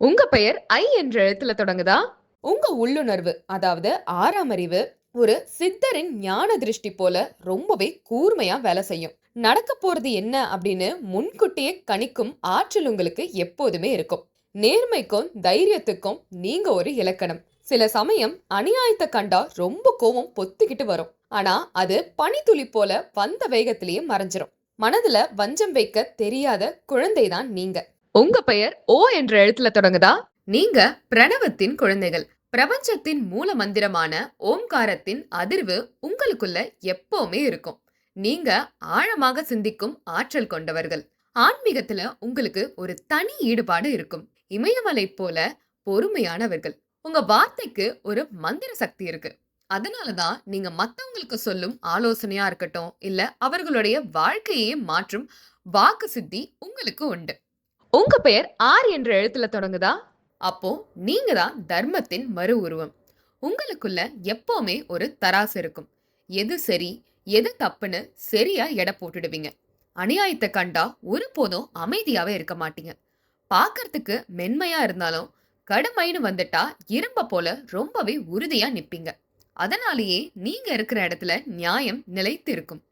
உங்க பெயர் ஐ என்ற எழுத்துல தொடங்குதா? உங்க உள்ளுணர்வு, அதாவது ஆறாம் அறிவு, ஒரு சித்தரின் ஞான திருஷ்டி போல ரொம்பவே கூர்மையா வேலை செய்யும். நடக்க போறது என்ன அப்படின்னு முன்கூட்டியே கணிக்கும் ஆற்றல் உங்களுக்கு எப்போதுமே இருக்கும். நேர்மைக்கும் தைரியத்துக்கும் நீங்க ஒரு இலக்கணம். சில சமயம் அநியாயத்தை கண்டா ரொம்ப கோவம் பொத்துக்கிட்டு வரும். ஆனா அது பனித்துளி போல வந்த வேகத்திலேயே மறைஞ்சிரும். மனதுல வஞ்சம் வைக்க தெரியாத குழந்தைதான் நீங்க. உங்க பெயர் ஓ என்ற எழுத்துல தொடங்குதா? நீங்க பிரணவத்தின் குழந்தைகள். பிரபஞ்சத்தின் மூல மந்திரமான ஓம்காரத்தின் அதிர்வு உங்களுக்குள்ள எப்பவுமே இருக்கும். நீங்க ஆழமாக சிந்திக்கும் ஆற்றல் கொண்டவர்கள். ஆன்மீகத்துல உங்களுக்கு ஒரு தனி ஈடுபாடு இருக்கும். இமயமலை போல பொறுமையானவர்கள். உங்க வார்த்தைக்கு ஒரு மந்திர சக்தி இருக்கு. அதனாலதான் நீங்க மத்தவங்களுக்கு சொல்லும் ஆலோசனையா இருக்கட்டும், இல்ல அவர்களுடைய வாழ்க்கையே மாற்றும் வாக்கு சித்தி உங்களுக்கு உண்டு. உங்க பெயர் ஆர் என்ற எழுத்துல தொடங்குதா? அப்போ நீங்க தான் தர்மத்தின் மறு உருவம். உங்களுக்குள்ள எப்பவுமே ஒரு தராசு இருக்கும். எது சரி, எது தப்புன்னு சரியா எடை போட்டுடுவீங்க. அநியாயத்தை கண்டா ஒருபோதும் அமைதியாவே இருக்க மாட்டீங்க. பார்க்கறதுக்கு மென்மையா இருந்தாலும் கடுமைன்னு வந்துட்டா இரும்ப போல ரொம்பவே உறுதியா நிப்பீங்க. அதனாலேயே நீங்க இருக்கிற இடத்துல நியாயம் நிலைத்து இருக்கும்.